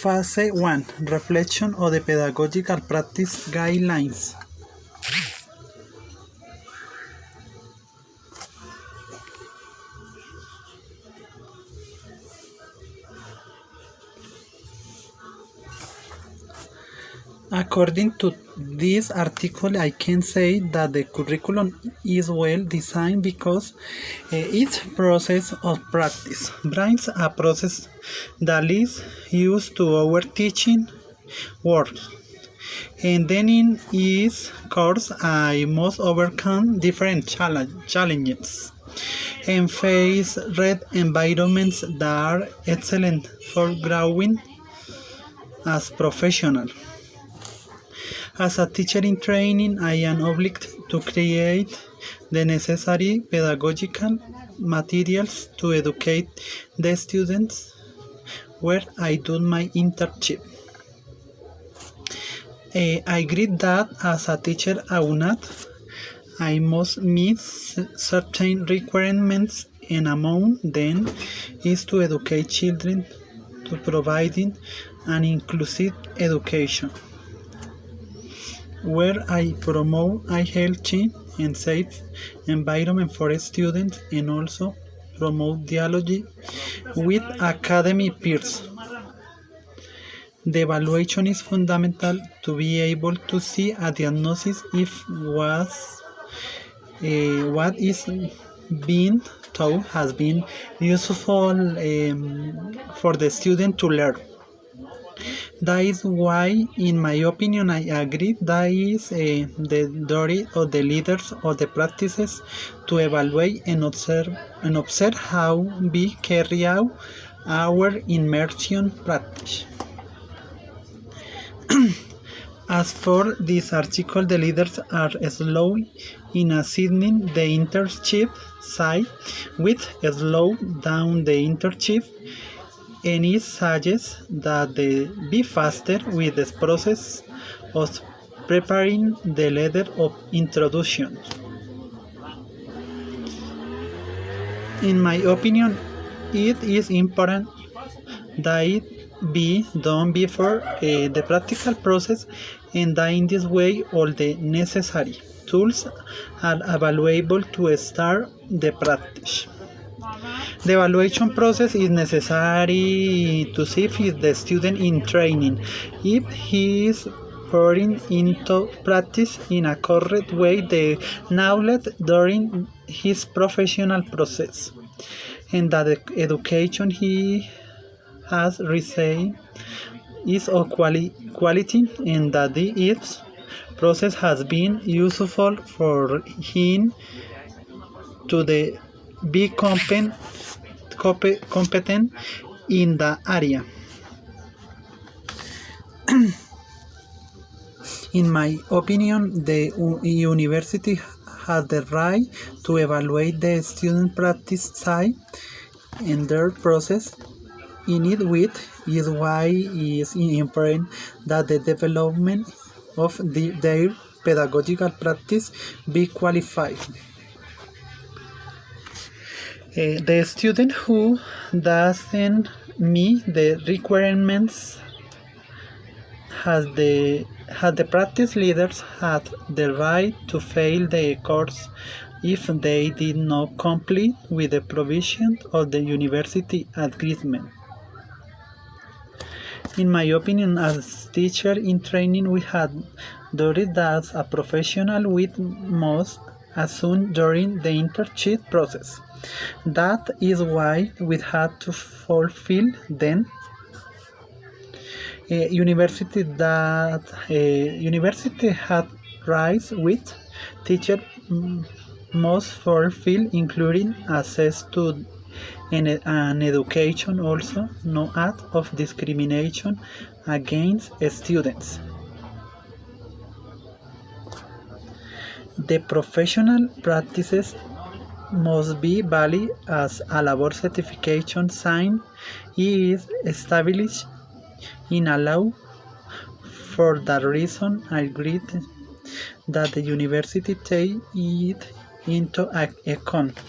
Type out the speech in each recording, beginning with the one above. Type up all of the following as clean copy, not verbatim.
Phase 1. Reflection of the Pedagogical Practice Guidelines. According to this article, I can say that the curriculum is well designed because each process of practice brings a process that is used to our teaching work. And then in each course, I must overcome different challenges and face red environments that are excellent for growing as professional. As a teacher in training, I am obliged to create the necessary pedagogical materials to educate the students where I do my internship. I agree that as a teacher I must meet certain requirements, and among them is to educate children to providing an inclusive education, where I promote a healthy and safe environment for students and also promote dialogue with academic peers. The evaluation is fundamental to be able to see a diagnosis if what is being taught has been useful for the student to learn. That is why, in my opinion, I agree that is the duty of the leaders of the practices to evaluate and observe how we carry out our immersion practice. As for this article, the leaders are slow in assigning the internship site, which slow down the internship, and it suggests that they be faster with the process of preparing the letter of introduction. In my opinion, it is important that it be done before the practical process, and that in this way all the necessary tools are available to start the practice. The evaluation process is necessary to see if the student in training, if he is putting into practice in a correct way the knowledge during his professional process, and that the education he has received is of quality, and that its process has been useful for him to be competent in the area. In my opinion, the university has the right to evaluate the student practice side and their process in it with is why it is important that the development of their pedagogical practice be qualified. The student who doesn't meet the requirements has the practice leaders had the right to fail the course if they did not complete with the provisions of the university agreement. In my opinion, as teacher in training, we had duties that a professional must assume during the internship process. That is why we had to fulfill them. University had rights with teacher must fulfill, including access to an education, also no act of discrimination against students. The professional practices must be valid as a labor certification sign is established in a law. For that reason, I agree that the university take it into account.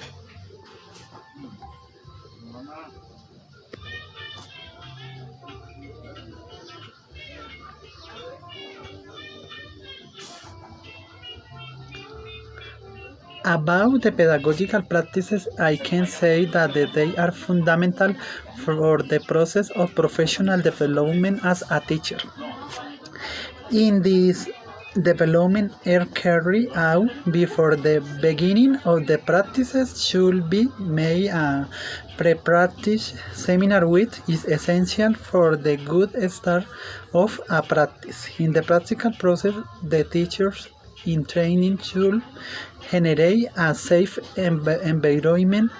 About the pedagogical practices, I can say that they are fundamental for the process of professional development as a teacher. In this development are carried out before the beginning of the practices should be made a pre-practice seminar which is essential for the good start of a practice. In the practical process, the teachers in training should generate a safe environment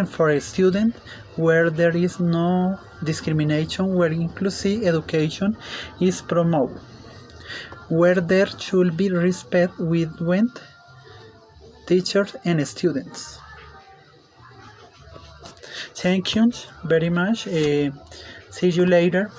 for a student where there is no discrimination, where inclusive education is promoted, where there should be respect between teachers and students. Thank you very much. See you later.